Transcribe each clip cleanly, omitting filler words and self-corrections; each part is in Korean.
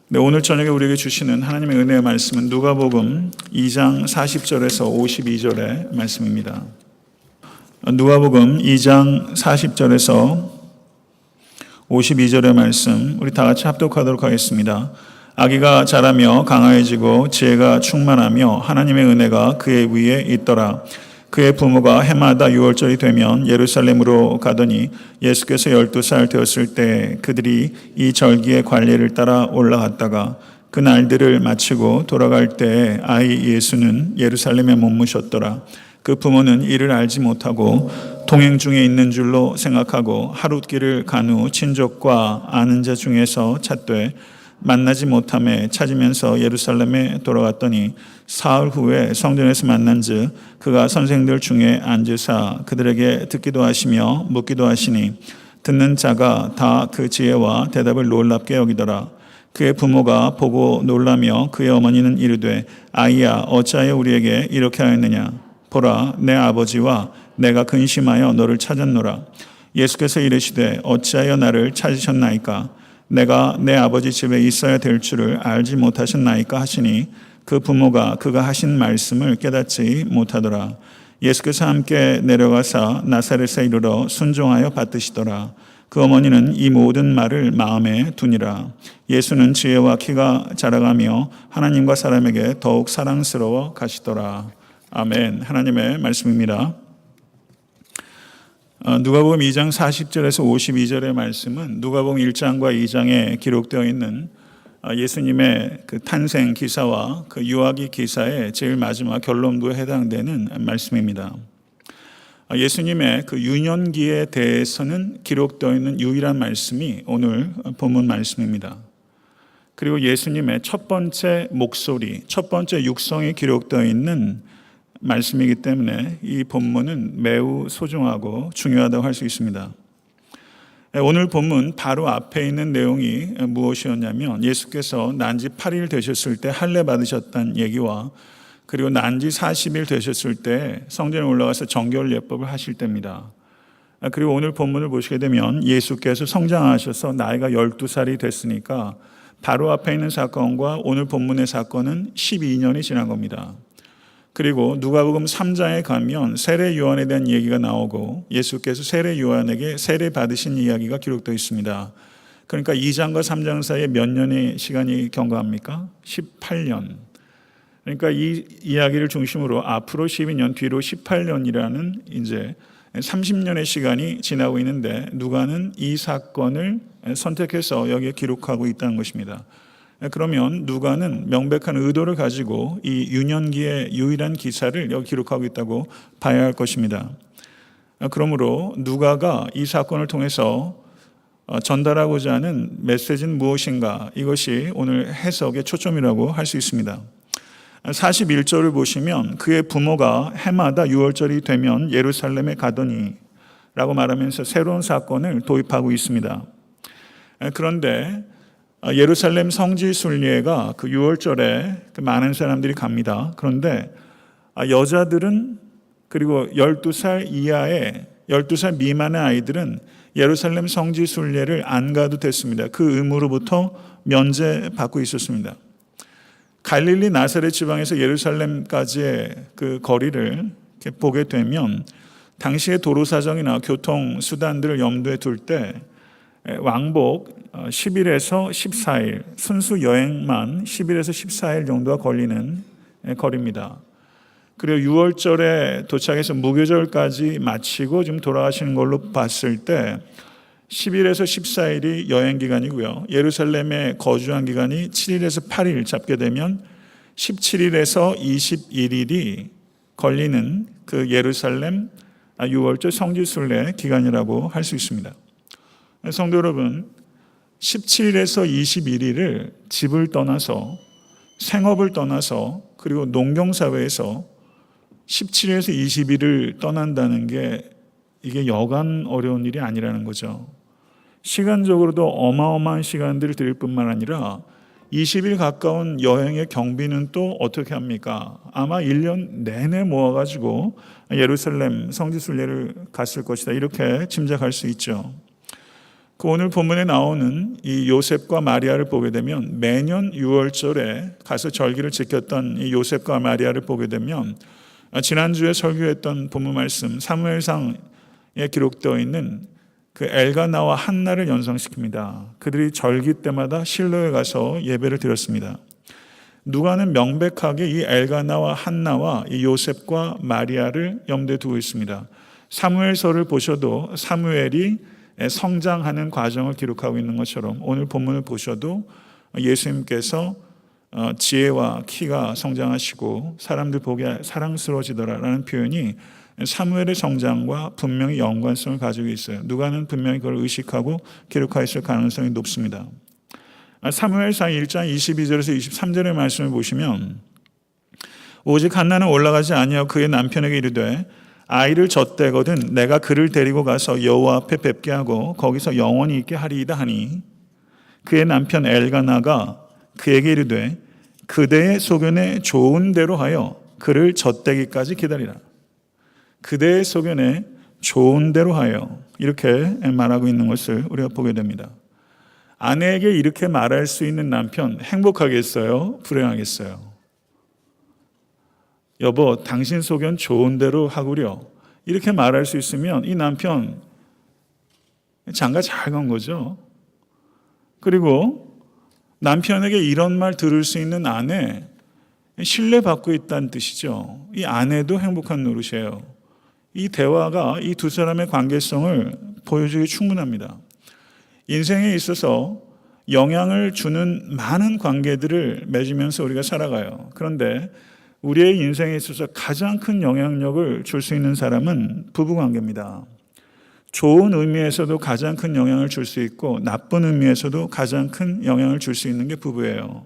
네, 오늘 저녁에 우리에게 주시는 하나님의 은혜의 말씀은 누가복음 2장 40절에서 52절의 말씀입니다. 누가복음 2장 40절에서 52절의 말씀 우리 다 같이 합독하도록 하겠습니다. 아기가 자라며 강화해지고 지혜가 충만하며 하나님의 은혜가 그의 위에 있더라. 그의 부모가 해마다 유월절이 되면 예루살렘으로 가더니 예수께서 12살 되었을 때 그들이 이 절기의 관례를 따라 올라갔다가 그 날들을 마치고 돌아갈 때 아이 예수는 예루살렘에 머무셨더라. 그 부모는 이를 알지 못하고 동행 중에 있는 줄로 생각하고 하룻길을 간 후 친족과 아는 자 중에서 찾되 만나지 못함에 찾으면서 예루살렘에 돌아갔더니 사흘 후에 성전에서 만난즉 그가 선생들 중에 앉으사 그들에게 듣기도 하시며 묻기도 하시니 듣는 자가 다 그 지혜와 대답을 놀랍게 여기더라. 그의 부모가 보고 놀라며 그의 어머니는 이르되 아이야 어찌하여 우리에게 이렇게 하였느냐. 보라 내 아버지와 내가 근심하여 너를 찾았노라. 예수께서 이르시되 어찌하여 나를 찾으셨나이까. 내가 내 아버지 집에 있어야 될 줄을 알지 못하셨나이까 하시니 그 부모가 그가 하신 말씀을 깨닫지 못하더라. 예수께서 함께 내려가사 나사렛에 이르러 순종하여 받드시더라. 그 어머니는 이 모든 말을 마음에 두니라. 예수는 지혜와 키가 자라가며 하나님과 사람에게 더욱 사랑스러워 가시더라. 아멘. 하나님의 말씀입니다. 누가복음 2장 40절에서 52절의 말씀은 누가복음 1장과 2장에 기록되어 있는 예수님의 그 탄생 기사와 그 유아기 기사의 제일 마지막 결론부에 해당되는 말씀입니다. 예수님의 그 유년기에 대해서는 기록되어 있는 유일한 말씀이 오늘 본문 말씀입니다. 그리고 예수님의 첫 번째 목소리, 첫 번째 육성이 기록되어 있는 말씀이기 때문에 이 본문은 매우 소중하고 중요하다고 할 수 있습니다. 오늘 본문 바로 앞에 있는 내용이 무엇이었냐면 예수께서 난지 8일 되셨을 때 할례 받으셨다는 얘기와 그리고 난지 40일 되셨을 때 성전에 올라가서 정결 예법을 하실 때입니다. 그리고 오늘 본문을 보시게 되면 예수께서 성장하셔서 나이가 12살이 됐으니까 바로 앞에 있는 사건과 오늘 본문의 사건은 12년이 지난 겁니다. 그리고 누가복음 3장에 가면 세례 요한에 대한 얘기가 나오고 예수께서 세례 요한에게 세례 받으신 이야기가 기록되어 있습니다. 그러니까 2장과 3장 사이에 몇 년의 시간이 경과합니까? 18년. 그러니까 이 이야기를 중심으로 앞으로 12년, 뒤로 18년이라는 이제 30년의 시간이 지나고 있는데 누가는 이 사건을 선택해서 여기에 기록하고 있다는 것입니다. 그러면 누가는 명백한 의도를 가지고 이 유년기의 유일한 기사를 여기 기록하고 있다고 봐야 할 것입니다. 그러므로 누가가 이 사건을 통해서 전달하고자 하는 메시지는 무엇인가? 이것이 오늘 해석의 초점이라고 할 수 있습니다. 41절을 보시면 그의 부모가 해마다 유월절이 되면 예루살렘에 가더니 라고 말하면서 새로운 사건을 도입하고 있습니다. 그런데 예루살렘 성지 순례가 그 6월절에 많은 사람들이 갑니다. 그런데 여자들은 그리고 12살 이하의 12살 미만의 아이들은 예루살렘 성지 순례를 안 가도 됐습니다. 그 의무로부터 면제받고 있었습니다. 갈릴리 나사렛 지방에서 예루살렘까지의 그 거리를 이렇게 보게 되면 당시의 도로 사정이나 교통 수단들을 염두에 둘 때 왕복 10일에서 14일, 순수 여행만 10일에서 14일 정도가 걸리는 거리입니다. 그리고 6월절에 도착해서 무교절까지 마치고 지금 돌아가시는 걸로 봤을 때 10일에서 14일이 여행 기간이고요. 예루살렘에 거주한 기간이 7일에서 8일 잡게 되면 17일에서 21일이 걸리는 그 예루살렘 6월절 성지순례 기간이라고 할 수 있습니다. 성도 여러분, 17일에서 21일을 집을 떠나서 생업을 떠나서 그리고 농경사회에서 17일에서 20일을 떠난다는 게 이게 여간 어려운 일이 아니라는 거죠. 시간적으로도 어마어마한 시간들을 들일 뿐만 아니라 20일 가까운 여행의 경비는 또 어떻게 합니까? 아마 1년 내내 모아가지고 예루살렘 성지순례를 갔을 것이다. 이렇게 짐작할 수 있죠. 그 오늘 본문에 나오는 이 요셉과 마리아를 보게 되면 매년 6월절에 가서 절기를 지켰던 이 요셉과 마리아를 보게 되면 지난주에 설교했던 본문 말씀 사무엘상에 기록되어 있는 그 엘가나와 한나를 연상시킵니다. 그들이 절기 때마다 실로에 가서 예배를 드렸습니다. 누가는 명백하게 이 엘가나와 한나와 이 요셉과 마리아를 염두에 두고 있습니다. 사무엘서를 보셔도 사무엘이 성장하는 과정을 기록하고 있는 것처럼 오늘 본문을 보셔도 예수님께서 지혜와 키가 성장하시고 사람들 보기에 사랑스러워지더라라는 표현이 사무엘의 성장과 분명히 연관성을 가지고 있어요. 누가는 분명히 그걸 의식하고 기록하였을 가능성이 높습니다. 사무엘상 1장 22절에서 23절의 말씀을 보시면 오직 한나는 올라가지 아니하고 그의 남편에게 이르되 아이를 젖대거든 내가 그를 데리고 가서 여호와 앞에 뵙게 하고 거기서 영원히 있게 하리이다 하니 그의 남편 엘가나가 그에게 이르되 그대의 소견에 좋은 대로 하여 그를 젖대기까지 기다리라. 그대의 소견에 좋은 대로 하여 이렇게 말하고 있는 것을 우리가 보게 됩니다. 아내에게 이렇게 말할 수 있는 남편 행복하겠어요? 불행하겠어요? 여보, 당신 소견 좋은 대로 하구려. 이렇게 말할 수 있으면 이 남편 장가 잘 간 거죠. 그리고 남편에게 이런 말 들을 수 있는 아내 신뢰받고 있다는 뜻이죠. 이 아내도 행복한 노릇이에요. 이 대화가 이 두 사람의 관계성을 보여주기 충분합니다. 인생에 있어서 영향을 주는 많은 관계들을 맺으면서 우리가 살아가요. 그런데 우리의 인생에 있어서 가장 큰 영향력을 줄 수 있는 사람은 부부관계입니다. 좋은 의미에서도 가장 큰 영향을 줄 수 있고 나쁜 의미에서도 가장 큰 영향을 줄 수 있는 게 부부예요.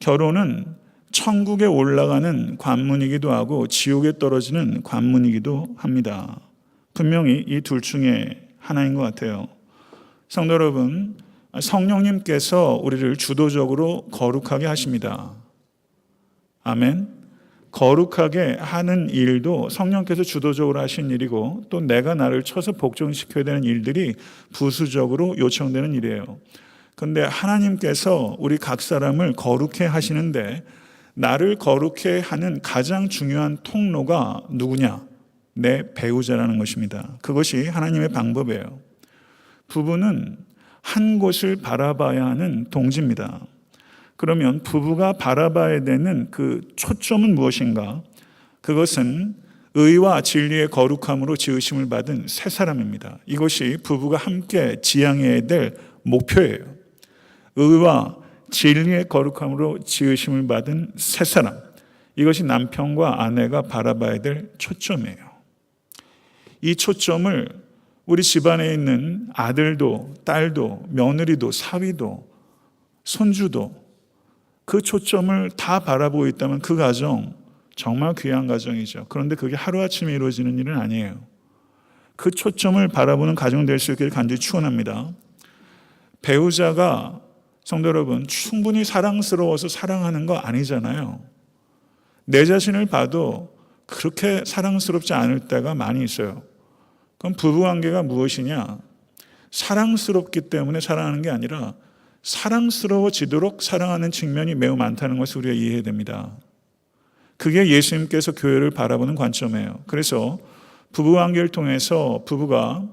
결혼은 천국에 올라가는 관문이기도 하고 지옥에 떨어지는 관문이기도 합니다. 분명히 이 둘 중에 하나인 것 같아요. 성도 여러분, 성령님께서 우리를 주도적으로 거룩하게 하십니다. 아멘. 거룩하게 하는 일도 성령께서 주도적으로 하신 일이고 또 내가 나를 쳐서 복종시켜야 되는 일들이 부수적으로 요청되는 일이에요. 그런데 하나님께서 우리 각 사람을 거룩해 하시는데 나를 거룩해 하는 가장 중요한 통로가 누구냐? 내 배우자라는 것입니다. 그것이 하나님의 방법이에요. 부부는 한 곳을 바라봐야 하는 동지입니다. 그러면 부부가 바라봐야 되는 그 초점은 무엇인가? 그것은 의와 진리의 거룩함으로 지으심을 받은 새 사람입니다. 이것이 부부가 함께 지향해야 될 목표예요. 의와 진리의 거룩함으로 지으심을 받은 새 사람. 이것이 남편과 아내가 바라봐야 될 초점이에요. 이 초점을 우리 집안에 있는 아들도 딸도 며느리도 사위도 손주도 그 초점을 다 바라보고 있다면 그 가정 정말 귀한 가정이죠. 그런데 그게 하루아침에 이루어지는 일은 아니에요. 그 초점을 바라보는 가정 될 수 있기를 간절히 축원합니다. 배우자가 성도 여러분 충분히 사랑스러워서 사랑하는 거 아니잖아요. 내 자신을 봐도 그렇게 사랑스럽지 않을 때가 많이 있어요. 그럼 부부관계가 무엇이냐? 사랑스럽기 때문에 사랑하는 게 아니라 사랑스러워지도록 사랑하는 측면이 매우 많다는 것을 우리가 이해해야 됩니다. 그게 예수님께서 교회를 바라보는 관점이에요. 그래서 부부관계를 통해서 부부가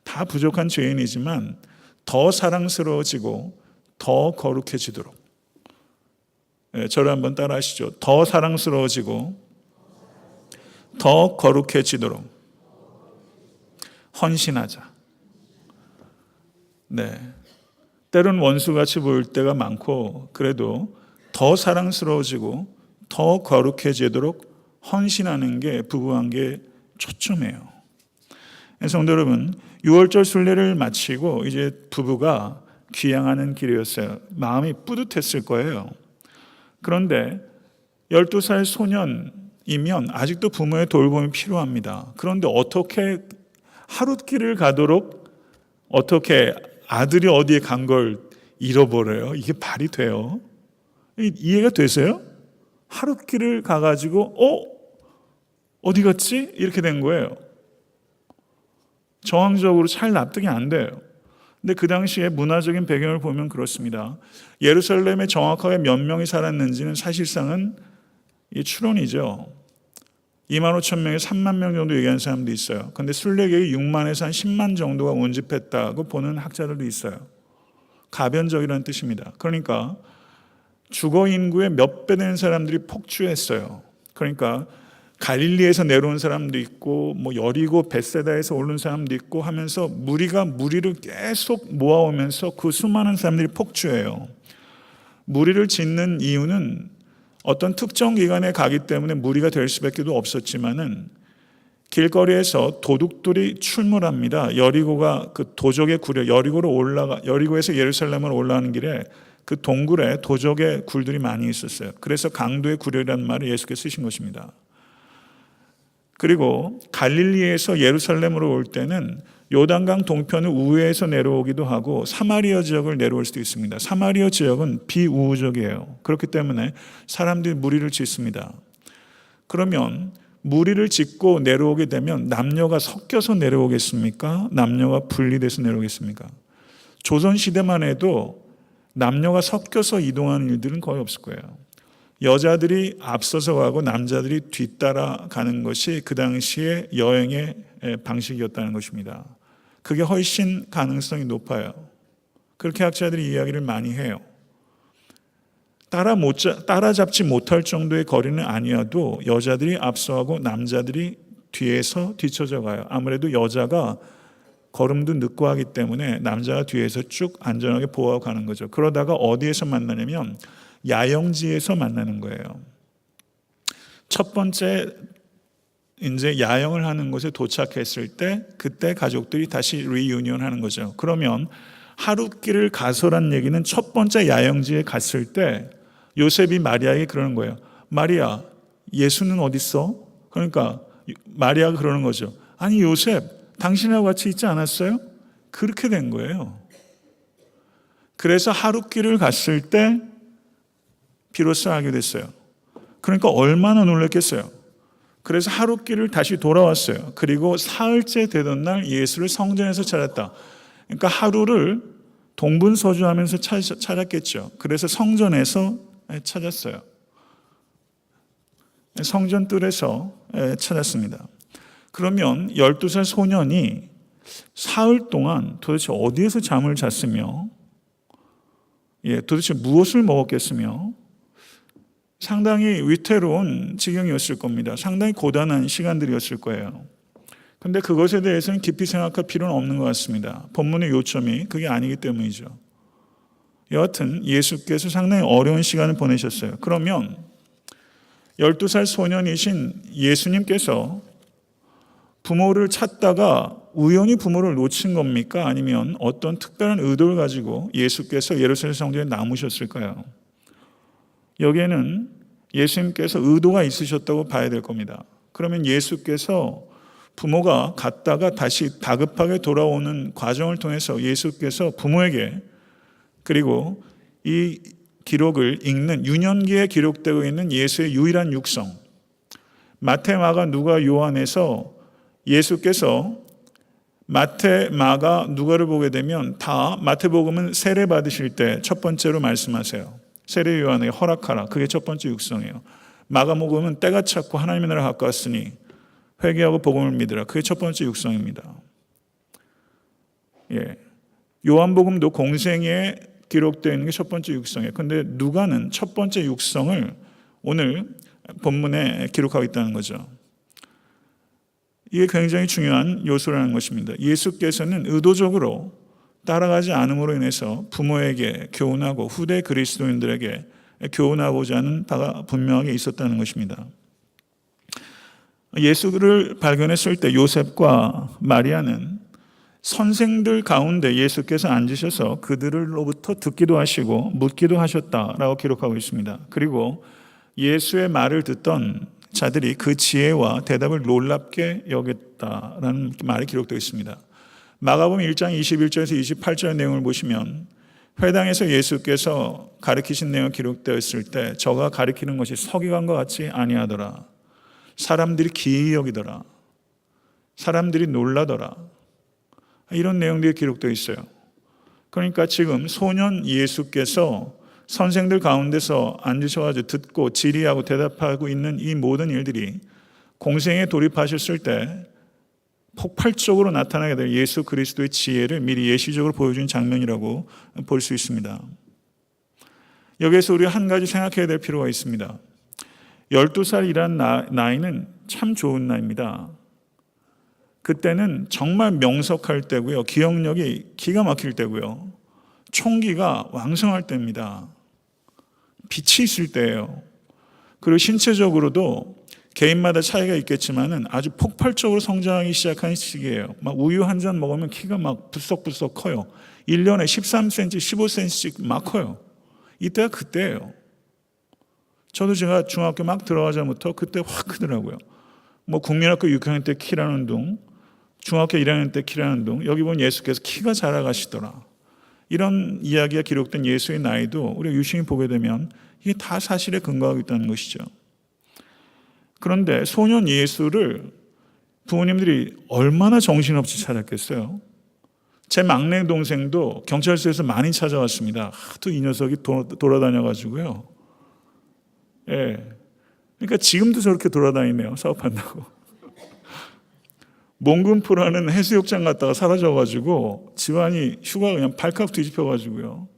다 부족한 죄인이지만 더 사랑스러워지고 더 거룩해지도록, 저를 한번 따라 하시죠. 더 사랑스러워지고 더 거룩해지도록 헌신하자. 네. 때론 원수같이 보일 때가 많고 그래도 더 사랑스러워지고 더 거룩해지도록 헌신하는 게 부부관계의 초점이에요. 성도 여러분, 6월절 순례를 마치고 이제 부부가 귀향하는 길이었어요. 마음이 뿌듯했을 거예요. 그런데 12살 소년이면 아직도 부모의 돌봄이 필요합니다. 그런데 어떻게 하룻길을 가도록 어떻게 아들이 어디에 간 걸 잃어버려요? 이게 말이 돼요? 이해가 되세요? 하룻길을 가가지고 어디 갔지? 이렇게 된 거예요. 정황적으로 잘 납득이 안 돼요. 근데 그 당시에 문화적인 배경을 보면 그렇습니다. 예루살렘에 정확하게 몇 명이 살았는지는 사실상은 이 추론이죠. 2만 5천 명에서 3만 명 정도 얘기하는 사람도 있어요. 근데 순례객이 6만에서 한 10만 정도가 운집했다고 보는 학자들도 있어요. 가변적이라는 뜻입니다. 그러니까 주거 인구의 몇 배 되는 사람들이 폭주했어요. 그러니까 갈릴리에서 내려온 사람도 있고 뭐 여리고 벳세다에서 오른 사람도 있고 하면서 무리가 무리를 계속 모아오면서 그 수많은 사람들이 폭주해요. 무리를 짓는 이유는 어떤 특정 기간에 가기 때문에 무리가 될 수밖에 없었지만은 길거리에서 도둑들이 출몰합니다. 여리고가 그 도적의 굴에 여리고에서 예루살렘으로 올라가는 길에 그 동굴에 도적의 굴들이 많이 있었어요. 그래서 강도의 굴이라는 말을 예수께서 쓰신 것입니다. 그리고 갈릴리에서 예루살렘으로 올 때는 요단강 동편을 우회해서 내려오기도 하고 사마리아 지역을 내려올 수도 있습니다. 사마리아 지역은 비우호적이에요. 그렇기 때문에 사람들이 무리를 짓습니다. 그러면 무리를 짓고 내려오게 되면 남녀가 섞여서 내려오겠습니까? 남녀가 분리돼서 내려오겠습니까? 조선시대만 해도 남녀가 섞여서 이동하는 일들은 거의 없을 거예요. 여자들이 앞서서 가고 남자들이 뒤따라 가는 것이 그 당시의 여행의 방식이었다는 것입니다. 그게 훨씬 가능성이 높아요. 그렇게 학자들이 이야기를 많이 해요. 따라잡지 못할 정도의 거리는 아니어도 여자들이 앞서가고 남자들이 뒤에서 뒤쳐져 가요. 아무래도 여자가 걸음도 늦고 하기 때문에 남자가 뒤에서 쭉 안전하게 보호하고 가는 거죠. 그러다가 어디에서 만나냐면 야영지에서 만나는 거예요. 첫 번째 이제 야영을 하는 곳에 도착했을 때 그때 가족들이 다시 리유니언 하는 거죠. 그러면 하룻길을 가서란 얘기는 첫 번째 야영지에 갔을 때 요셉이 마리아에게 그러는 거예요. 마리아, 예수는 어디 있어? 그러니까 마리아가 그러는 거죠. 아니 요셉, 당신하고 같이 있지 않았어요? 그렇게 된 거예요. 그래서 하룻길을 갔을 때 비로소 알게 됐어요. 그러니까 얼마나 놀랐겠어요. 그래서 하룻길을 다시 돌아왔어요. 그리고 사흘째 되던 날 예수를 성전에서 찾았다. 그러니까 하루를 동분서주하면서 찾았겠죠. 그래서 성전에서 찾았어요. 성전 뜰에서 찾았습니다. 그러면 12살 소년이 사흘 동안 도대체 어디에서 잠을 잤으며 도대체 무엇을 먹었겠으며 상당히 위태로운 지경이었을 겁니다. 상당히 고단한 시간들이었을 거예요. 그런데 그것에 대해서는 깊이 생각할 필요는 없는 것 같습니다. 본문의 요점이 그게 아니기 때문이죠. 여하튼 예수께서 상당히 어려운 시간을 보내셨어요. 그러면 12살 소년이신 예수님께서 부모를 찾다가 우연히 부모를 놓친 겁니까? 아니면 어떤 특별한 의도를 가지고 예수께서 예루살렘 성전에 남으셨을까요? 여기에는 예수님께서 의도가 있으셨다고 봐야 될 겁니다. 그러면 예수께서 부모가 갔다가 다시 다급하게 돌아오는 과정을 통해서 예수께서 부모에게 그리고 이 기록을 읽는 유년기에 기록되고 있는 예수의 유일한 육성 마태, 마가, 누가, 요한에서 예수께서 마태, 마가, 누가를 보게 되면 다 마태복음은 세례 받으실 때 첫 번째로 말씀하세요. 세례 요한에게 허락하라. 그게 첫 번째 육성이에요. 마가복음은 때가 찼고 하나님의 나라 가까웠으니 회개하고 복음을 믿으라. 그게 첫 번째 육성입니다. 요한복음도 공생에 기록되어 있는 게 첫 번째 육성이에요. 그런데 누가는 첫 번째 육성을 오늘 본문에 기록하고 있다는 거죠. 이게 굉장히 중요한 요소라는 것입니다. 예수께서는 의도적으로 따라가지 않음으로 인해서 부모에게 교훈하고 후대 그리스도인들에게 교훈하고자 하는 바가 분명하게 있었다는 것입니다. 예수를 발견했을 때 요셉과 마리아는 선생들 가운데 예수께서 앉으셔서 그들로부터 듣기도 하시고 묻기도 하셨다라고 기록하고 있습니다. 그리고 예수의 말을 듣던 자들이 그 지혜와 대답을 놀랍게 여겼다라는 말이 기록되어 있습니다. 마가복음 1장 21절에서 28절의 내용을 보시면 회당에서 예수께서 가르치신 내용이 기록되었을 때 저가 가르치는 것이 서기관과 같이 아니하더라. 사람들이 기이히 여기더라. 사람들이 놀라더라. 이런 내용들이 기록되어 있어요. 그러니까 지금 소년 예수께서 선생들 가운데서 앉으셔가지고 듣고 질의하고 대답하고 있는 이 모든 일들이 공생에 돌입하셨을 때 폭발적으로 나타나게 될 예수 그리스도의 지혜를 미리 예시적으로 보여준 장면이라고 볼 수 있습니다. 여기에서 우리가 한 가지 생각해야 될 필요가 있습니다. 12살이란 나이는 참 좋은 나이입니다. 그때는 정말 명석할 때고요. 기억력이 기가 막힐 때고요. 총기가 왕성할 때입니다. 빛이 있을 때예요. 그리고 신체적으로도 개인마다 차이가 있겠지만은 아주 폭발적으로 성장하기 시작한 시기예요. 막 우유 한 잔 먹으면 키가 막 부썩부썩 커요. 1년에 13cm, 15cm씩 막 커요. 이때가 그때예요. 저도 제가 중학교 막 들어가자부터 그때 확 크더라고요. 뭐 국민학교 6학년 때 키라는 둥, 중학교 1학년 때 키라는 둥, 여기 보면 예수께서 키가 자라가시더라. 이런 이야기가 기록된 예수의 나이도 우리가 유심히 보게 되면 이게 다 사실에 근거하고 있다는 것이죠. 그런데 소년 예수를 부모님들이 얼마나 정신없이 찾았겠어요. 제 막내 동생도 경찰서에서 많이 찾아왔습니다. 하도 이 녀석이 돌아다녀가지고요. 예. 그러니까 지금도 저렇게 돌아다니네요. 사업한다고. 몽금포라는 해수욕장 갔다가 사라져가지고 집안이 휴가 그냥 발칵 뒤집혀가지고요.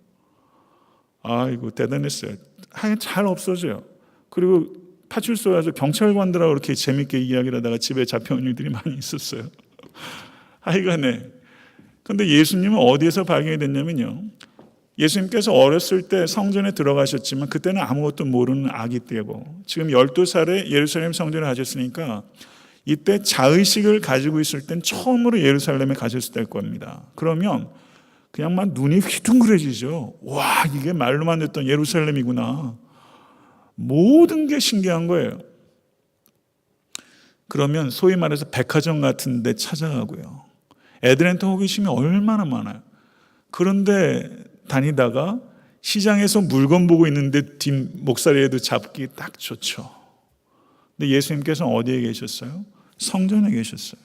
아이고 대단했어요. 하여간 잘 없어져요. 그리고 파출소에 와서 경찰관들하고 그렇게 재밌게 이야기를 하다가 집에 잡혀온 일들이 많이 있었어요. 하여간에. 근데 예수님은 어디에서 발견이 됐냐면요. 예수님께서 어렸을 때 성전에 들어가셨지만 그때는 아무것도 모르는 아기 때고 지금 12살에 예루살렘 성전에 가셨으니까 이때 자의식을 가지고 있을 땐 처음으로 예루살렘에 가셨을 때일 겁니다. 그러면 그냥 막 눈이 휘둥그레지죠. 와, 이게 말로만 듣던 예루살렘이구나. 모든 게 신기한 거예요. 그러면 소위 말해서 백화점 같은 데 찾아가고요. 애들한테 호기심이 얼마나 많아요. 그런데 다니다가 시장에서 물건 보고 있는데 뒷 목살이에도 잡기 딱 좋죠. 근데 예수님께서는 어디에 계셨어요? 성전에 계셨어요.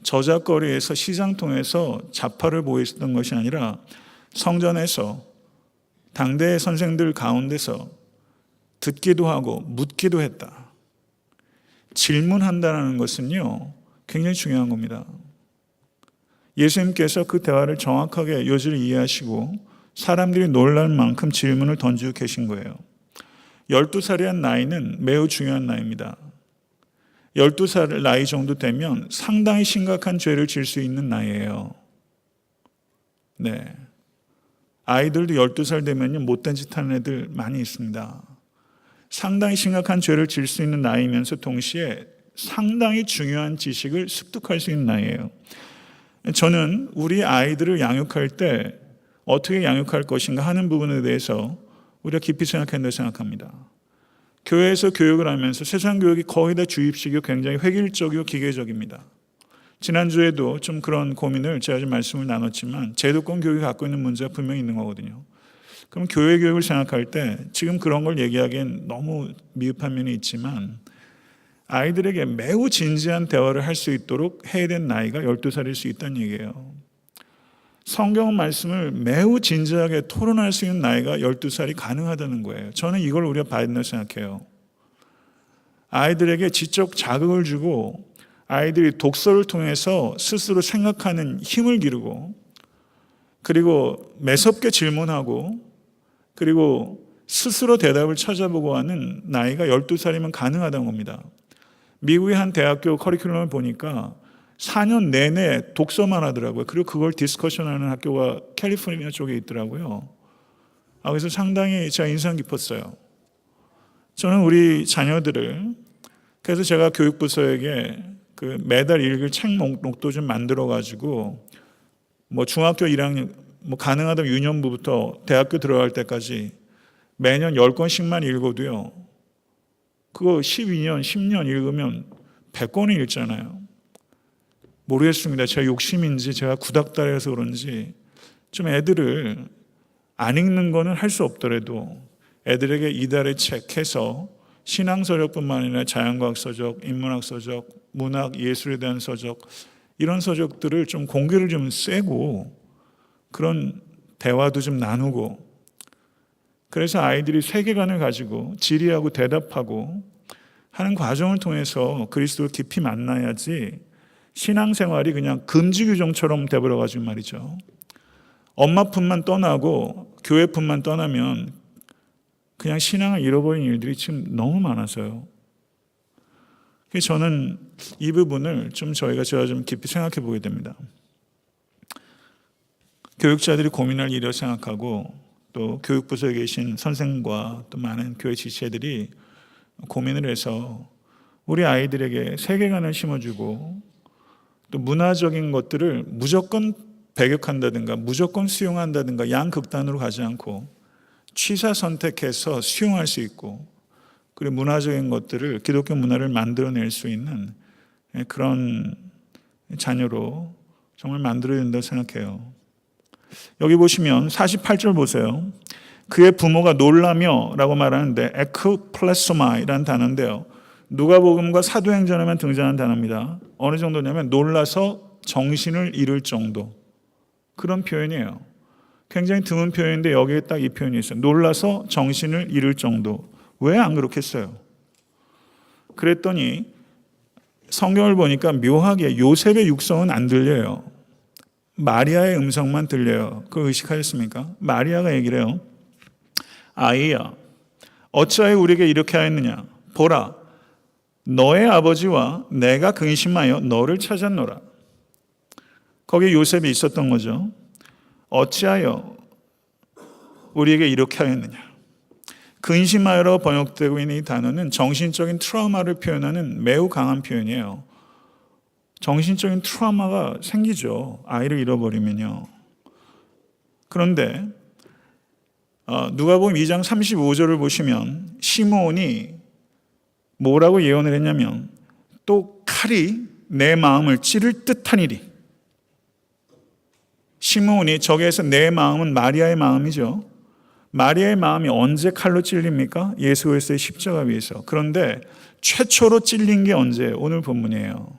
저작거리에서 시장통에서 자파를 보이셨던 것이 아니라 성전에서 당대의 선생들 가운데서 듣기도 하고 묻기도 했다. 질문한다는 것은요, 굉장히 중요한 겁니다. 예수님께서 그 대화를 정확하게 요지를 이해하시고 사람들이 놀랄 만큼 질문을 던지고 계신 거예요. 12살이란 나이는 매우 중요한 나이입니다. 12살 나이 정도 되면 상당히 심각한 죄를 질 수 있는 나이예요. 네. 아이들도 12살 되면요, 못된 짓 하는 애들 많이 있습니다. 상당히 심각한 죄를 질 수 있는 나이면서 동시에 상당히 중요한 지식을 습득할 수 있는 나이예요. 저는 우리 아이들을 양육할 때 어떻게 양육할 것인가 하는 부분에 대해서 우리가 깊이 생각해야 된다고 생각합니다. 교회에서 교육을 하면서 세상 교육이 거의 다 주입식이고 굉장히 획일적이고 기계적입니다. 지난주에도 좀 그런 고민을 제가 좀 말씀을 나눴지만 제도권 교육이 갖고 있는 문제가 분명히 있는 거거든요. 그럼 교회 교육을 생각할 때 지금 그런 걸 얘기하기엔 너무 미흡한 면이 있지만 아이들에게 매우 진지한 대화를 할 수 있도록 해야 된 나이가 12살일 수 있다는 얘기예요. 성경 말씀을 매우 진지하게 토론할 수 있는 나이가 12살이 가능하다는 거예요. 저는 이걸 우리가 봐야 된다고 생각해요. 아이들에게 지적 자극을 주고 아이들이 독서를 통해서 스스로 생각하는 힘을 기르고 그리고 매섭게 질문하고 그리고 스스로 대답을 찾아보고 하는 나이가 12살이면 가능하다는 겁니다. 미국의 한 대학교 커리큘럼을 보니까 4년 내내 독서만 하더라고요. 그리고 그걸 디스커션하는 학교가 캘리포니아 쪽에 있더라고요. 그래서 상당히 제가 인상 깊었어요. 저는 우리 자녀들을 그래서 제가 교육부서에게 그 매달 읽을 책 목록도 좀 만들어가지고 뭐 중학교 1학년 뭐 가능하다면 유년부부터 대학교 들어갈 때까지 매년 10권씩만 읽어도요. 그거 12년, 10년 읽으면 100권이 읽잖아요. 모르겠습니다. 제가 욕심인지 제가 구닥다리라서 그런지 좀 애들을 안 읽는 거는 할 수 없더라도 애들에게 이달의 책 해서 신앙서적뿐만 아니라 자연과학 서적, 인문학 서적, 문학, 예술에 대한 서적 이런 서적들을 좀 공개를 좀 쐬고 그런 대화도 좀 나누고, 그래서 아이들이 세계관을 가지고 질의하고 대답하고 하는 과정을 통해서 그리스도를 깊이 만나야지 신앙생활이 그냥 금지규정처럼 돼버려가지고 말이죠. 엄마 품만 떠나고 교회 품만 떠나면 그냥 신앙을 잃어버린 일들이 지금 너무 많아서요. 그래서 저는 이 부분을 제가 좀 깊이 생각해 보게 됩니다. 교육자들이 고민할 일이라고 생각하고, 또 교육부서에 계신 선생과 또 많은 교회 지체들이 고민을 해서 우리 아이들에게 세계관을 심어주고, 또 문화적인 것들을 무조건 배격한다든가 무조건 수용한다든가 양극단으로 가지 않고 취사 선택해서 수용할 수 있고, 그리고 문화적인 것들을, 기독교 문화를 만들어낼 수 있는 그런 자녀로 정말 만들어야 된다고 생각해요. 여기 보시면 48절 보세요. 그의 부모가 놀라며 라고 말하는데 에크플레소마이라는 단어인데요, 누가복음과 사도행전에만 등장하는 단어입니다. 어느 정도냐면 놀라서 정신을 잃을 정도, 그런 표현이에요. 굉장히 드문 표현인데 여기에 딱 이 표현이 있어요. 놀라서 정신을 잃을 정도. 왜 안 그렇겠어요? 그랬더니 성경을 보니까 묘하게 요셉의 육성은 안 들려요. 마리아의 음성만 들려요. 그걸 의식하셨습니까? 마리아가 얘기를 해요. 아이야, 어찌하여 우리에게 이렇게 하였느냐? 보라, 너의 아버지와 내가 근심하여 너를 찾았노라. 거기에 요셉이 있었던 거죠. 어찌하여 우리에게 이렇게 하였느냐? 근심하여로 번역되고 있는 이 단어는 정신적인 트라우마를 표현하는 매우 강한 표현이에요. 정신적인 트라우마가 생기죠. 아이를 잃어버리면요. 그런데 누가복음 2장 35절을 보시면 시므온이 뭐라고 예언을 했냐면, 또 칼이 내 마음을 찌를 듯하니리. 시므온이, 저기에서 내 마음은 마리아의 마음이죠. 마리아의 마음이 언제 칼로 찔립니까? 예수 그리스도의 십자가 위에서. 그런데 최초로 찔린 게 언제예요? 오늘 본문이에요.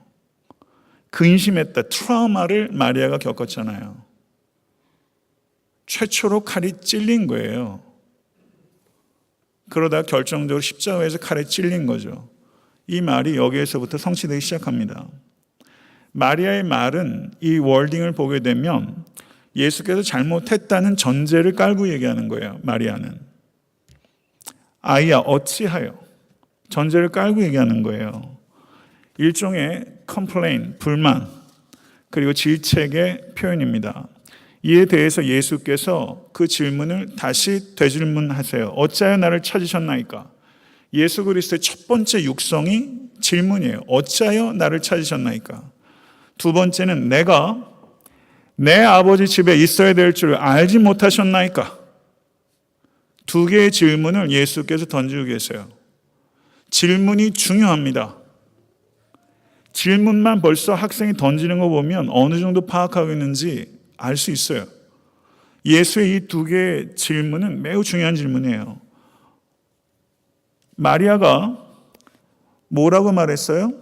근심했다. 트라우마를 마리아가 겪었잖아요. 최초로 칼이 찔린 거예요. 그러다 결정적으로 십자가에서 칼에 찔린 거죠. 이 말이 여기에서부터 성취되기 시작합니다. 마리아의 말은, 이 월딩을 보게 되면 예수께서 잘못했다는 전제를 깔고 얘기하는 거예요. 마리아는 아이야 어찌하여, 전제를 깔고 얘기하는 거예요. 일종의 컴플레인, 불만, 그리고 질책의 표현입니다. 이에 대해서 예수께서 그 질문을 다시 되질문하세요. 어찌하여 나를 찾으셨나이까? 예수 그리스도의 첫 번째 육성이 질문이에요. 어찌하여 나를 찾으셨나이까? 두 번째는 내가 내 아버지 집에 있어야 될 줄 알지 못하셨나이까? 두 개의 질문을 예수께서 던지고 계세요. 질문이 중요합니다. 질문만 벌써 학생이 던지는 거 보면 어느 정도 파악하고 있는지 알 수 있어요. 예수의 이 두 개의 질문은 매우 중요한 질문이에요. 마리아가 뭐라고 말했어요?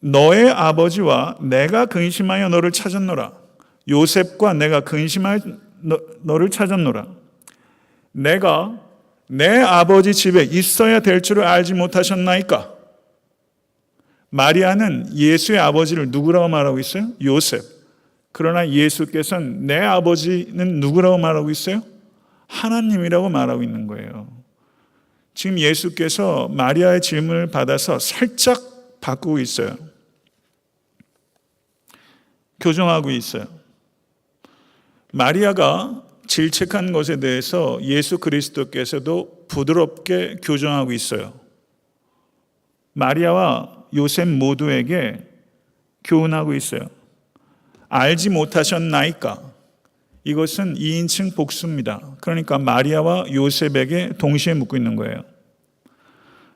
너의 아버지와 내가 근심하여 너를 찾았노라. 요셉과 내가 근심하여 너를 찾았노라. 내가 내 아버지 집에 있어야 될 줄을 알지 못하셨나이까? 마리아는 예수의 아버지를 누구라고 말하고 있어요? 요셉. 그러나 예수께서는 내 아버지는 누구라고 말하고 있어요? 하나님이라고 말하고 있는 거예요. 지금 예수께서 마리아의 질문을 받아서 살짝 바꾸고 있어요. 교정하고 있어요. 마리아가 질책한 것에 대해서 예수 그리스도께서도 부드럽게 교정하고 있어요. 마리아와 요셉 모두에게 교훈하고 있어요. 알지 못하셨나이까? 이것은 2인칭 복수입니다. 그러니까 마리아와 요셉에게 동시에 묻고 있는 거예요.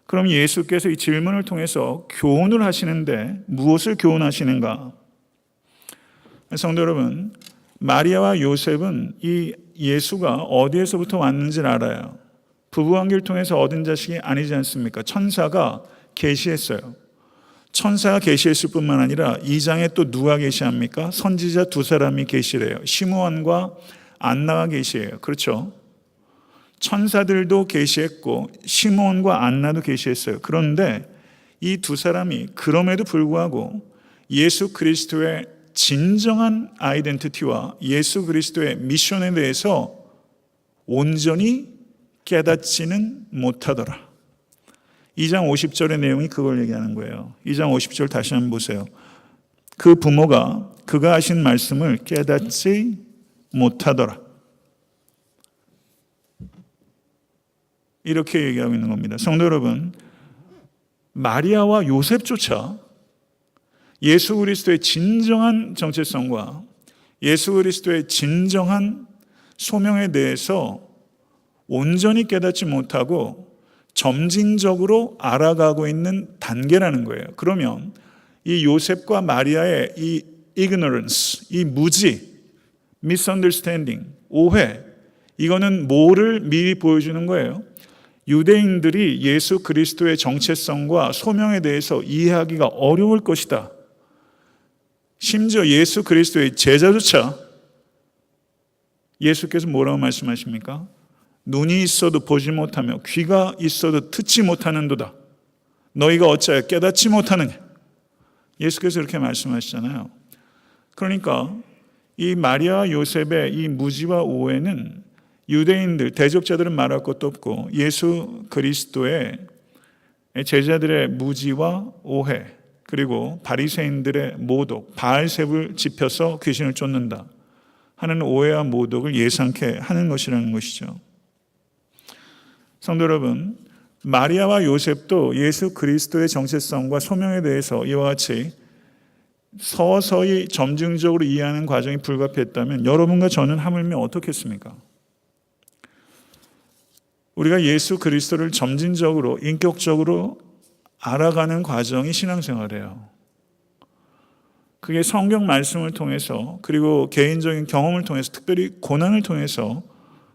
그럼 예수께서 이 질문을 통해서 교훈을 하시는데 무엇을 교훈하시는가? 성도 여러분, 마리아와 요셉은 이 예수가 어디에서부터 왔는지를 알아요. 부부관계를 통해서 얻은 자식이 아니지 않습니까? 천사가 계시했어요. 천사가 계시했을 뿐만 아니라 2장에 또 누가 계시합니까? 선지자 두 사람이 계시래요. 시므온과 안나가 계시해요. 그렇죠? 천사들도 계시했고 시므온과 안나도 계시했어요. 그런데 이 두 사람이 그럼에도 불구하고 예수 그리스도의 진정한 아이덴티티와 예수 그리스도의 미션에 대해서 온전히 깨닫지는 못하더라. 2장 50절의 내용이 그걸 얘기하는 거예요. 2장 50절 다시 한번 보세요. 그 부모가 그가 하신 말씀을 깨닫지 못하더라. 이렇게 얘기하고 있는 겁니다. 성도 여러분, 마리아와 요셉조차 예수 그리스도의 진정한 정체성과 예수 그리스도의 진정한 소명에 대해서 온전히 깨닫지 못하고 점진적으로 알아가고 있는 단계라는 거예요. 그러면 이 요셉과 마리아의 이 ignorance, 이 무지, misunderstanding, 오해, 이거는 뭐를 미리 보여주는 거예요? 유대인들이 예수 그리스도의 정체성과 소명에 대해서 이해하기가 어려울 것이다. 심지어 예수 그리스도의 제자조차 예수께서 뭐라고 말씀하십니까? 눈이 있어도 보지 못하며 귀가 있어도 듣지 못하는도다. 너희가 어찌하여 깨닫지 못하느냐. 예수께서 이렇게 말씀하시잖아요. 그러니까 이 마리아와 요셉의 이 무지와 오해는 유대인들, 대적자들은 말할 것도 없고 예수 그리스도의 제자들의 무지와 오해, 그리고 바리새인들의 모독, 바알셉을 짚혀서 귀신을 쫓는다 하는 오해와 모독을 예상케 하는 것이라는 것이죠. 성도 여러분, 마리아와 요셉도 예수 그리스도의 정체성과 소명에 대해서 이와 같이 서서히 점증적으로 이해하는 과정이 불가피했다면 여러분과 저는 하물며 어떻겠습니까? 우리가 예수 그리스도를 점진적으로 인격적으로 알아가는 과정이 신앙생활이에요. 그게 성경 말씀을 통해서 그리고 개인적인 경험을 통해서 특별히 고난을 통해서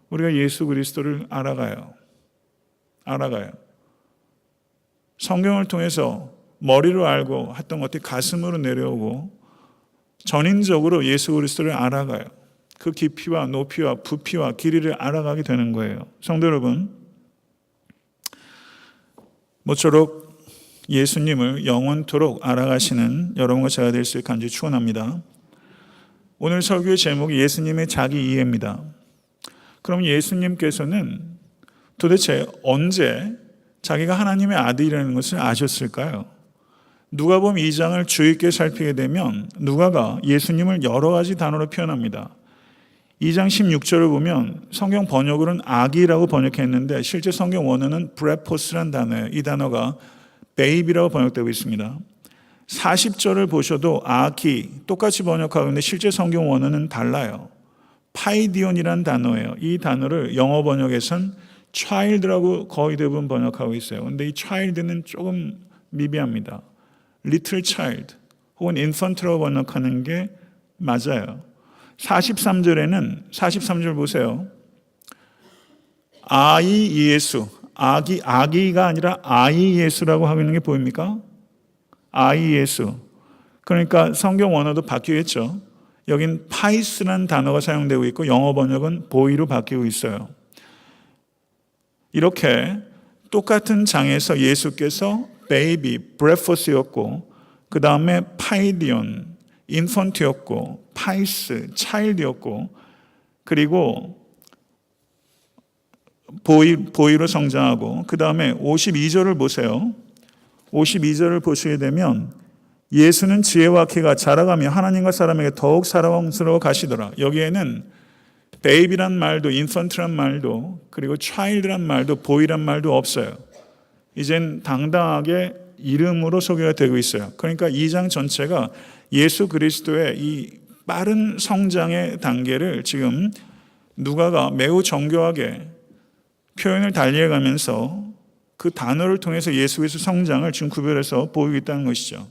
우리가 예수 그리스도를 알아가요. 성경을 통해서 머리로 알고 했던 것들이 가슴으로 내려오고 전인적으로 예수 그리스도를 알아가요. 그 깊이와 높이와 부피와 길이를 알아가게 되는 거예요. 성도 여러분, 모쪼록 예수님을 영원토록 알아가시는 여러분과 제가 될 수 있게 간절히 축원합니다. 오늘 설교의 제목이 예수님의 자기 이해입니다. 그럼 예수님께서는 도대체 언제 자기가 하나님의 아들이라는 것을 아셨을까요? 누가복음 2장을 주의 깊게 살피게 되면 누가가 예수님을 여러 가지 단어로 표현합니다. 2장 16절을 보면 성경 번역으로는 아기라고 번역했는데 실제 성경 원어는 브레포스라는 단어예요. 이 단어가 베이비라고 번역되고 있습니다. 40절을 보셔도 아기 똑같이 번역하고 있는데 실제 성경 원어는 달라요. 파이디온이라는 단어예요. 이 단어를 영어 번역에선 child라고 거의 대부분 번역하고 있어요. 그런데 이 child는 조금 미비합니다. little child 혹은 infant라고 번역하는 게 맞아요. 43절에는 43절 보세요. 아이 예수, 아기가 아니라 아이 예수라고 하고 있는 게 보입니까? 아이 예수. 그러니까 성경 원어도 바뀌겠죠. 여긴 파이스라는 단어가 사용되고 있고 영어 번역은 보이로 바뀌고 있어요. 이렇게 똑같은 장에서 예수께서 베이비, 브레포스였고 그 다음에 파이디온, 인펀트였고 파이스, 차일드였고 그리고 보이로 성장하고 그 다음에 52절을 보세요. 52절을 보시게 되면 예수는 지혜와 키가 자라가며 하나님과 사람에게 더욱 사랑스러워 가시더라. 여기에는 베이비란 말도 인펀트란 말도 그리고 차일드란 말도 보이란 말도 없어요. 이젠 당당하게 이름으로 소개가 되고 있어요. 그러니까 2장 전체가 예수 그리스도의 이 빠른 성장의 단계를 지금 누가가 매우 정교하게 표현을 달리해가면서 그 단어를 통해서 예수 그리스도 성장을 지금 구별해서 보이고 있다는 것이죠.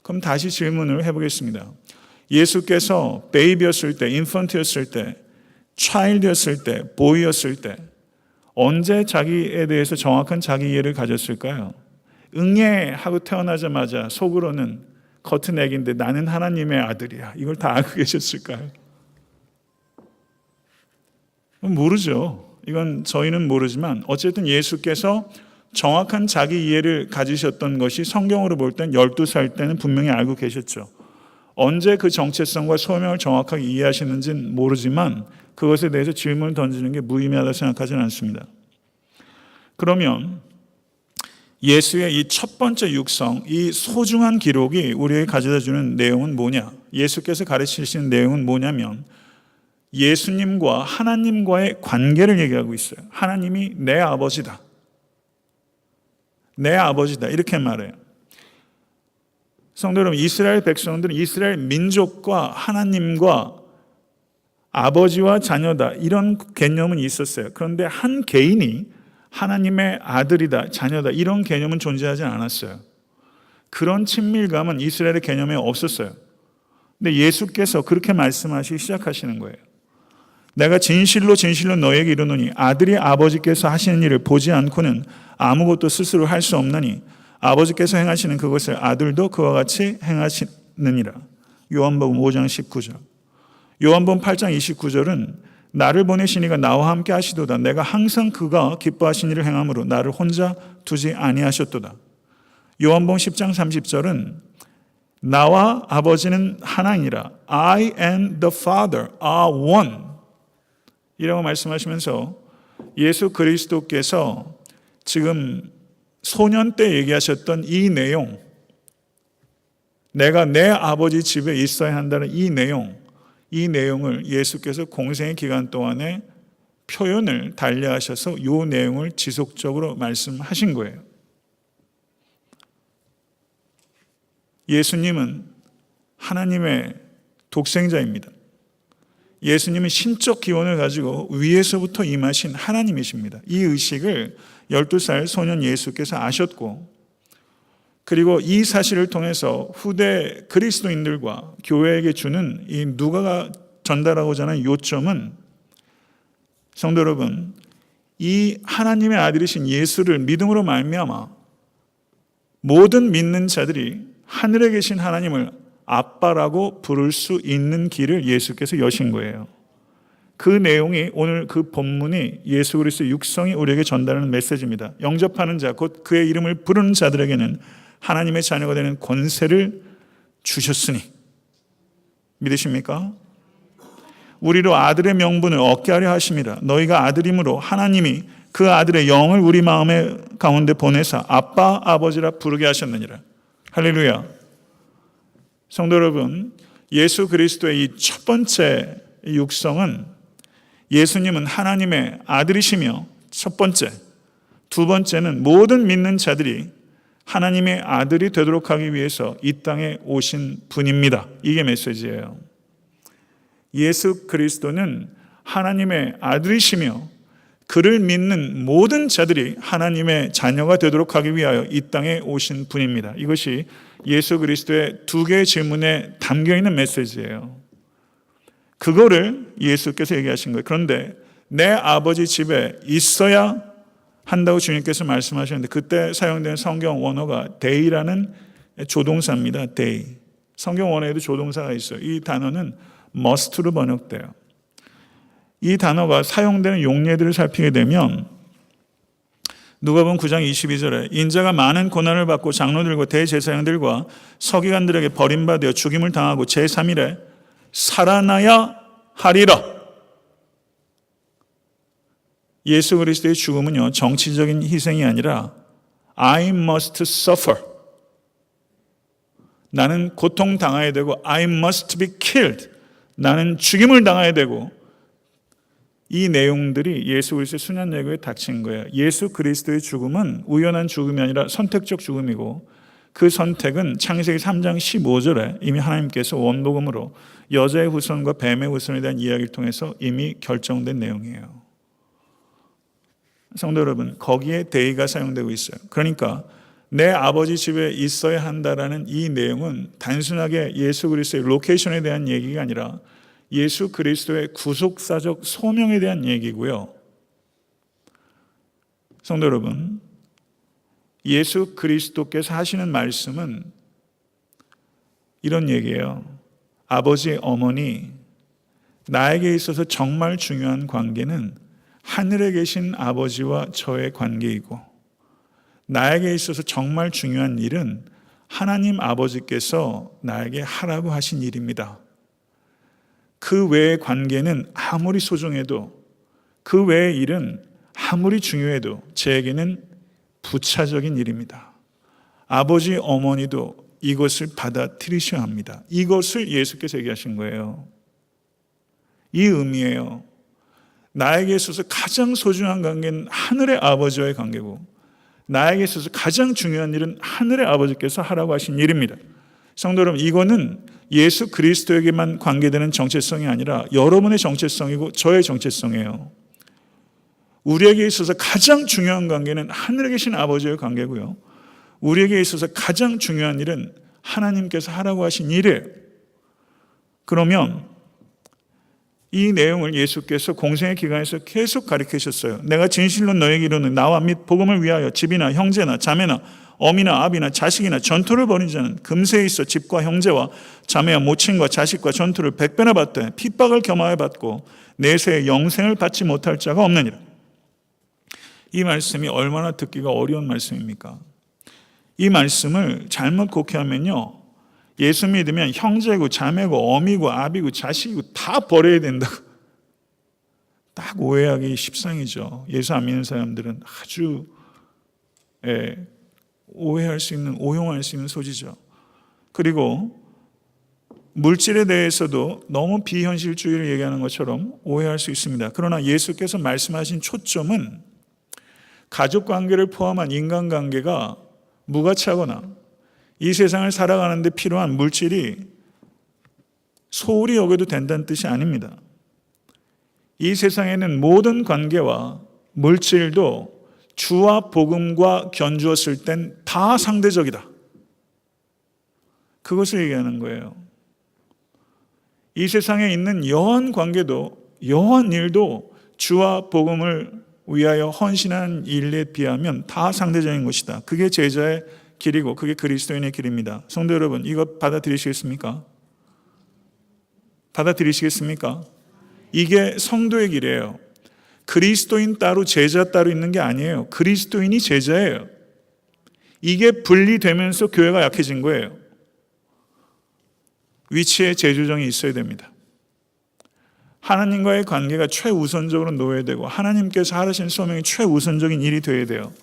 그럼 다시 질문을 해보겠습니다. 예수께서 베이비였을 때, 인펀트였을 때, 차일드였을 때, 보이였을 때 언제 자기에 대해서 정확한 자기 이해를 가졌을까요? 응애하고 태어나자마자 속으로는 겉은 애기인데 나는 하나님의 아들이야. 이걸 다 알고 계셨을까요? 모르죠. 이건 저희는 모르지만 어쨌든 예수께서 정확한 자기 이해를 가지셨던 것이 성경으로 볼 땐 12살 때는 분명히 알고 계셨죠. 언제 그 정체성과 소명을 정확하게 이해하시는지는 모르지만 그것에 대해서 질문을 던지는 게 무의미하다고 생각하지는 않습니다. 그러면 예수의 이 첫 번째 육성, 이 소중한 기록이 우리에게 가져다 주는 내용은 뭐냐? 예수께서 가르치시는 내용은 뭐냐면 예수님과 하나님과의 관계를 얘기하고 있어요. 하나님이 내 아버지다. 내 아버지다. 이렇게 말해요. 성도 여러분, 이스라엘 백성들은 이스라엘 민족과 하나님과 아버지와 자녀다. 이런 개념은 있었어요. 그런데 한 개인이 하나님의 아들이다, 자녀다. 이런 개념은 존재하지 않았어요. 그런 친밀감은 이스라엘의 개념에 없었어요. 근데 예수께서 그렇게 말씀하시기 시작하시는 거예요. 내가 진실로 진실로 너에게 이르노니 아들이 아버지께서 하시는 일을 보지 않고는 아무것도 스스로 할 수 없나니 아버지께서 행하시는 그것을 아들도 그와 같이 행하시느니라. 요한복음 5장 19절. 요한복음 8장 29절은 나를 보내신 이가 나와 함께 하시도다. 내가 항상 그가 기뻐하신 일을 행함으로 나를 혼자 두지 아니하셨도다. 요한복음 10장 30절은 나와 아버지는 하나이니라. I and the Father are one. 이라고 말씀하시면서 예수 그리스도께서 지금 소년 때 얘기하셨던 이 내용, 내가 내 아버지 집에 있어야 한다는 이 내용을 예수께서 공생의 기간 동안에 표현을 달리하셔서 이 내용을 지속적으로 말씀하신 거예요. 예수님은 하나님의 독생자입니다. 예수님은 신적 기원을 가지고 위에서부터 임하신 하나님이십니다. 이 의식을 12살 소년 예수께서 아셨고, 그리고 이 사실을 통해서 후대 그리스도인들과 교회에게 주는 이 누가가 전달하고자 하는 요점은, 성도 여러분, 이 하나님의 아들이신 예수를 믿음으로 말미암아 모든 믿는 자들이 하늘에 계신 하나님을 아빠라고 부를 수 있는 길을 예수께서 여신 거예요. 그 내용이 오늘 그 본문이 예수 그리스도의 육성이 우리에게 전달하는 메시지입니다. 영접하는 자, 곧 그의 이름을 부르는 자들에게는 하나님의 자녀가 되는 권세를 주셨으니. 믿으십니까? 우리로 아들의 명분을 얻게 하려 하심이라. 너희가 아들이므로 하나님이 그 아들의 영을 우리 마음의 가운데 보내사 아빠 아버지라 부르게 하셨느니라. 할렐루야. 성도 여러분, 예수 그리스도의 이 첫 번째 육성은 예수님은 하나님의 아들이시며 첫 번째, 두 번째는 모든 믿는 자들이 하나님의 아들이 되도록 하기 위해서 이 땅에 오신 분입니다. 이게 메시지예요. 예수 그리스도는 하나님의 아들이시며 그를 믿는 모든 자들이 하나님의 자녀가 되도록 하기 위하여 이 땅에 오신 분입니다. 이것이 예수 그리스도의 두 개의 질문에 담겨있는 메시지예요. 그거를 예수께서 얘기하신 거예요. 그런데 내 아버지 집에 있어야 한다고 주님께서 말씀하셨는데 그때 사용된 성경 원어가 day라는 조동사입니다. day. 성경 원어에도 조동사가 있어요. 이 단어는 must로 번역돼요. 이 단어가 사용되는 용례들을 살피게 되면 누가복음 9장 22절에 인자가 많은 고난을 받고 장로들과 대제사장들과 서기관들에게 버림받아 죽임을 당하고 제3일에 살아나야 하리라. 예수 그리스도의 죽음은요, 정치적인 희생이 아니라 I must suffer. 나는 고통당해야 되고 I must be killed. 나는 죽임을 당해야 되고, 이 내용들이 예수 그리스도의 순환예고에 닥친 거예요. 예수 그리스도의 죽음은 우연한 죽음이 아니라 선택적 죽음이고, 그 선택은 창세기 3장 15절에 이미 하나님께서 원복음으로 여자의 후손과 뱀의 후손에 대한 이야기를 통해서 이미 결정된 내용이에요. 성도 여러분, 거기에 데이가 사용되고 있어요. 그러니까 내 아버지 집에 있어야 한다라는 이 내용은 단순하게 예수 그리스도의 로케이션에 대한 얘기가 아니라 예수 그리스도의 구속사적 소명에 대한 얘기고요. 성도 여러분, 예수 그리스도께서 하시는 말씀은 이런 얘기예요. 아버지, 어머니, 나에게 있어서 정말 중요한 관계는 하늘에 계신 아버지와 저의 관계이고, 나에게 있어서 정말 중요한 일은 하나님 아버지께서 나에게 하라고 하신 일입니다. 그 외의 관계는 아무리 소중해도, 그 외의 일은 아무리 중요해도 제게는 부차적인 일입니다. 아버지, 어머니도 이것을 받아들이셔야 합니다. 이것을 예수께서 얘기하신 거예요. 이 의미예요. 나에게 있어서 가장 소중한 관계는 하늘의 아버지와의 관계고, 나에게 있어서 가장 중요한 일은 하늘의 아버지께서 하라고 하신 일입니다. 성도 여러분, 이거는 예수 그리스도에게만 관계되는 정체성이 아니라 여러분의 정체성이고 저의 정체성이에요. 우리에게 있어서 가장 중요한 관계는 하늘에 계신 아버지의 관계고요, 우리에게 있어서 가장 중요한 일은 하나님께서 하라고 하신 일이에요. 그러면 이 내용을 예수께서 공생의 기간에서 계속 가르치셨어요. 내가 진실로 너에게 이르노니 나와 및 복음을 위하여 집이나 형제나 자매나 어미나 아비나 자식이나 전투를 벌인 자는 금세에 있어 집과 형제와 자매와 모친과 자식과 전투를 100배나 받되 핍박을 겸하여 받고 내세에 영생을 받지 못할 자가 없느니라. 이 말씀이 얼마나 듣기가 어려운 말씀입니까? 이 말씀을 잘못 곡해하면요, 예수 믿으면 형제고 자매고 어미고 아비고 자식이고 다 버려야 된다고 딱 오해하기 십상이죠. 예수 안 믿는 사람들은 아주 오해할 수 있는, 오용할 수 있는 소지죠. 그리고 물질에 대해서도 너무 비현실주의를 얘기하는 것처럼 오해할 수 있습니다. 그러나 예수께서 말씀하신 초점은 가족관계를 포함한 인간관계가 무가치하거나 이 세상을 살아가는 데 필요한 물질이 소홀히 여겨도 된다는 뜻이 아닙니다. 이 세상에는 모든 관계와 물질도 주와 복음과 견주었을 땐 다 상대적이다. 그것을 얘기하는 거예요. 이 세상에 있는 여한 관계도, 여한 일도 주와 복음을 위하여 헌신한 일에 비하면 다 상대적인 것이다. 그게 제자의 길이고 그게 그리스도인의 길입니다. 성도 여러분, 이거 받아들이시겠습니까? 받아들이시겠습니까? 이게 성도의 길이에요. 그리스도인 따로 제자 따로 있는 게 아니에요. 그리스도인이 제자예요. 이게 분리되면서 교회가 약해진 거예요. 위치에 재조정이 있어야 됩니다. 하나님과의 관계가 최우선적으로 놓여야 되고 하나님께서 하라신 소명이 최우선적인 일이 되어야 돼요.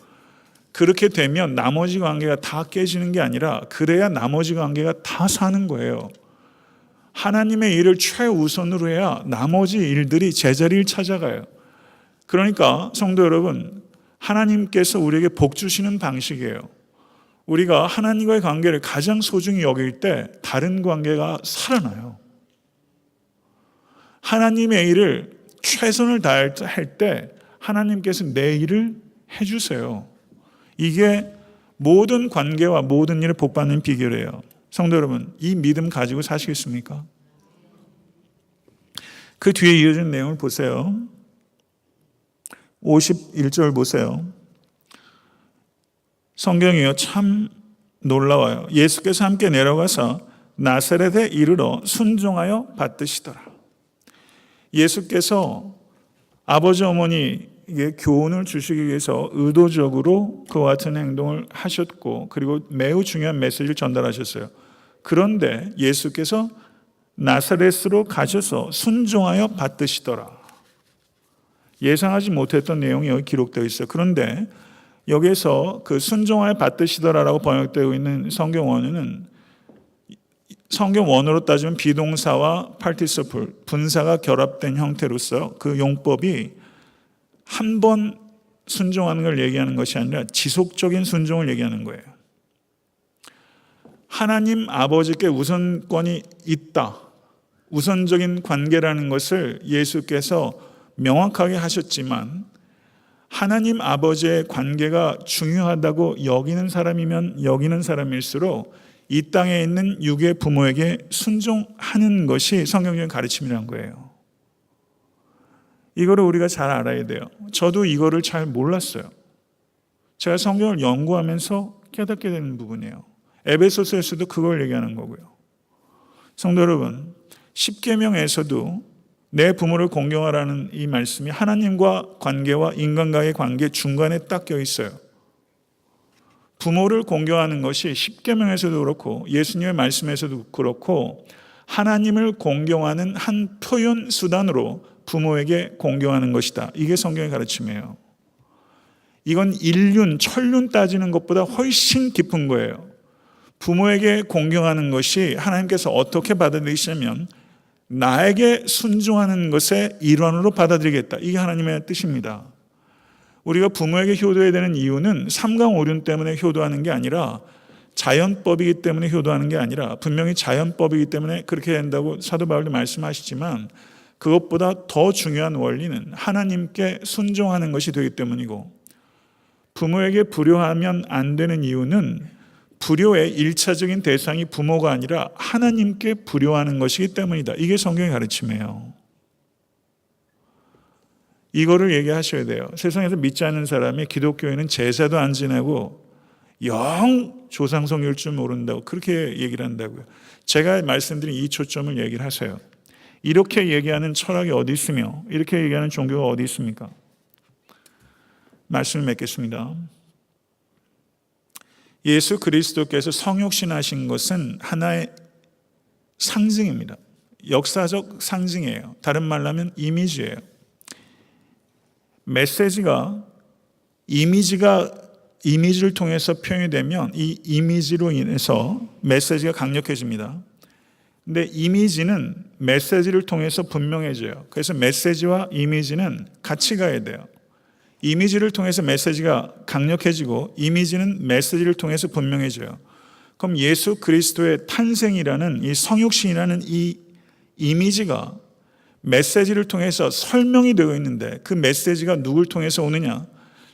그렇게 되면 나머지 관계가 다 깨지는 게 아니라, 그래야 나머지 관계가 다 사는 거예요. 하나님의 일을 최우선으로 해야 나머지 일들이 제자리를 찾아가요. 그러니까 성도 여러분, 하나님께서 우리에게 복 주시는 방식이에요. 우리가 하나님과의 관계를 가장 소중히 여길 때 다른 관계가 살아나요. 하나님의 일을 최선을 다할 때 하나님께서 내 일을 해주세요. 이게 모든 관계와 모든 일을 복받는 비결이에요. 성도 여러분, 이 믿음 가지고 사시겠습니까? 그 뒤에 이어진 내용을 보세요. 51절 보세요. 성경이요, 참 놀라워요. 예수께서 함께 내려가서 나사렛에 이르러 순종하여 받드시더라. 예수께서 아버지 어머니에게 교훈을 주시기 위해서 의도적으로 그와 같은 행동을 하셨고, 그리고 매우 중요한 메시지를 전달하셨어요. 그런데 예수께서 나사렛으로 가셔서 순종하여 받드시더라. 예상하지 못했던 내용이 여기 기록되어 있어요. 그런데 여기에서 그 순종하여 받드시더라라고 번역되어 있는 성경 원어는, 성경 원어로 따지면 비동사와 파티시플, 분사가 결합된 형태로서 그 용법이 한 번 순종하는 걸 얘기하는 것이 아니라 지속적인 순종을 얘기하는 거예요. 하나님 아버지께 우선권이 있다, 우선적인 관계라는 것을 예수께서 명확하게 하셨지만, 하나님 아버지의 관계가 중요하다고 여기는 사람이면 여기는 사람일수록 이 땅에 있는 육의 부모에게 순종하는 것이 성경적인 가르침이라는 거예요. 이거를 우리가 잘 알아야 돼요. 저도 이거를 잘 몰랐어요. 제가 성경을 연구하면서 깨닫게 되는 부분이에요. 에베소서에서도 그걸 얘기하는 거고요. 성도 여러분, 십계명에서도 내 부모를 공경하라는 이 말씀이 하나님과 관계와 인간과의 관계 중간에 딱 껴 있어요. 부모를 공경하는 것이 십계명에서도 그렇고 예수님의 말씀에서도 그렇고 하나님을 공경하는 한 표현 수단으로 부모에게 공경하는 것이다. 이게 성경의 가르침이에요. 이건 인륜, 천륜 따지는 것보다 훨씬 깊은 거예요. 부모에게 공경하는 것이 하나님께서 어떻게 받아들이시냐면 나에게 순종하는 것의 일환으로 받아들이겠다. 이게 하나님의 뜻입니다. 우리가 부모에게 효도해야 되는 이유는 삼강오륜 때문에 효도하는 게 아니라 자연법이기 때문에 효도하는 게 아니라 분명히 자연법이기 때문에 그렇게 된다고 사도 바울도 말씀하시지만 그것보다 더 중요한 원리는 하나님께 순종하는 것이 되기 때문이고 부모에게 불효하면 안 되는 이유는 불효의 일차적인 대상이 부모가 아니라 하나님께 불효하는 것이기 때문이다. 이게 성경의 가르침이에요. 이거를 얘기하셔야 돼요. 세상에서 믿지 않는 사람이 기독교에는 제사도 안 지내고 영 조상성일 줄 모른다고 그렇게 얘기를 한다고요. 제가 말씀드린 이 초점을 얘기를 하세요. 이렇게 얘기하는 철학이 어디 있으며 이렇게 얘기하는 종교가 어디 있습니까? 말씀을 맺겠습니다. 예수 그리스도께서 성육신하신 것은 하나의 상징입니다. 역사적 상징이에요. 다른 말로 하면 이미지예요. 메시지가 이미지를 통해서 표현이 되면 이 이미지로 인해서 메시지가 강력해집니다. 근데 이미지는 메시지를 통해서 분명해져요. 그래서 메시지와 이미지는 같이 가야 돼요. 이미지를 통해서 메시지가 강력해지고 이미지는 메시지를 통해서 분명해져요. 그럼 예수 그리스도의 탄생이라는 이 성육신이라는 이 이미지가 메시지를 통해서 설명이 되어 있는데 그 메시지가 누굴 통해서 오느냐?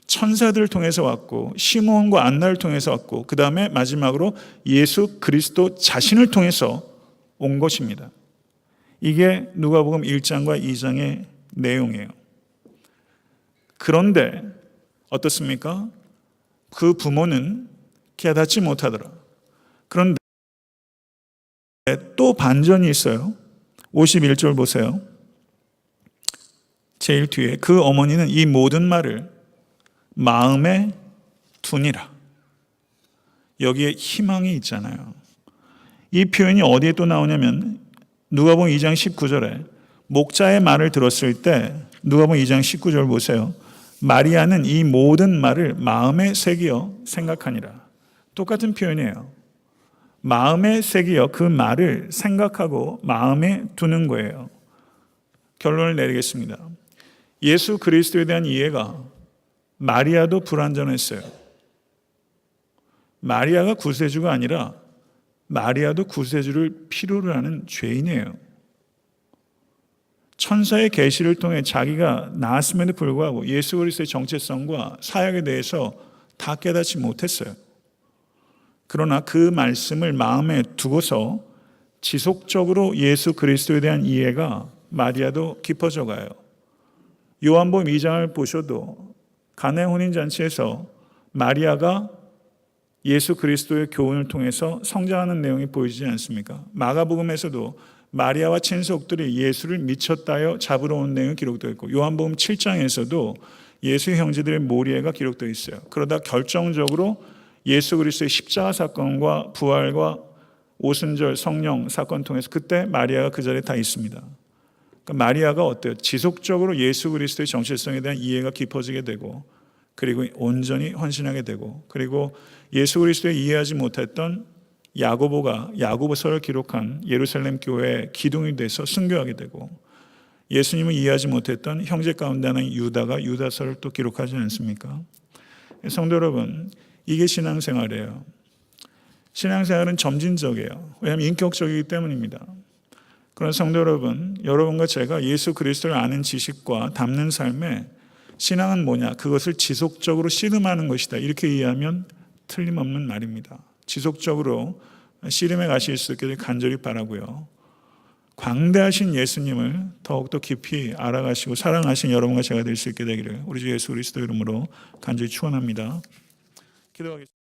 천사들을 통해서 왔고 시므온과 안나를 통해서 왔고 그 다음에 마지막으로 예수 그리스도 자신을 통해서 온 것입니다. 이게 누가복음 1장과 2장의 내용이에요. 그런데 어떻습니까? 그 부모는 깨닫지 못하더라. 그런데 또 반전이 있어요. 51절 보세요. 제일 뒤에 그 어머니는 이 모든 말을 마음에 두니라. 여기에 희망이 있잖아요. 이 표현이 어디에 또 나오냐면 누가복음 2장 19절에 목자의 말을 들었을 때 누가복음 2장 19절 보세요. 마리아는 이 모든 말을 마음에 새기어 생각하니라. 똑같은 표현이에요. 마음에 새기어 그 말을 생각하고 마음에 두는 거예요. 결론을 내리겠습니다. 예수 그리스도에 대한 이해가 마리아도 불완전했어요. 마리아가 구세주가 아니라 마리아도 구세주를 필요로 하는 죄인이에요. 천사의 계시를 통해 자기가 낳았음에도 불구하고 예수 그리스도의 정체성과 사역에 대해서 다 깨닫지 못했어요. 그러나 그 말씀을 마음에 두고서 지속적으로 예수 그리스도에 대한 이해가 마리아도 깊어져 가요. 요한복음 2장을 보셔도 가나의 혼인잔치에서 마리아가 예수 그리스도의 교훈을 통해서 성장하는 내용이 보이지 않습니까? 마가복음에서도 마리아와 친속들이 예수를 미쳤다여 잡으러 온 내용이 기록되어 있고 요한복음 7장에서도 예수의 형제들의 모리애가 기록되어 있어요. 그러다 결정적으로 예수 그리스도의 십자가 사건과 부활과 오순절 성령 사건 통해서 그때 마리아가 그 자리에 다 있습니다. 그러니까 마리아가 어때요? 지속적으로 예수 그리스도의 정체성에 대한 이해가 깊어지게 되고 그리고 온전히 헌신하게 되고 그리고 예수 그리스도에 이해하지 못했던 야고보가 야고보서를 기록한 예루살렘 교회의 기둥이 돼서 순교하게 되고 예수님을 이해하지 못했던 형제 가운데 하나인 유다가 유다서를 또 기록하지 않습니까? 성도 여러분, 이게 신앙생활이에요. 신앙생활은 점진적이에요. 왜냐하면 인격적이기 때문입니다. 그런 성도 여러분, 여러분과 제가 예수 그리스도를 아는 지식과 담는 삶에 신앙은 뭐냐? 그것을 지속적으로 씨름하는 것이다. 이렇게 이해하면 틀림없는 말입니다. 지속적으로 씨름해 가실 수 있기를 간절히 바라고요. 광대하신 예수님을 더욱더 깊이 알아가시고 사랑하신 여러분과 제가 될 수 있게 되기를 우리 주 예수 그리스도 이름으로 간절히 축원합니다. 기도하겠습니다.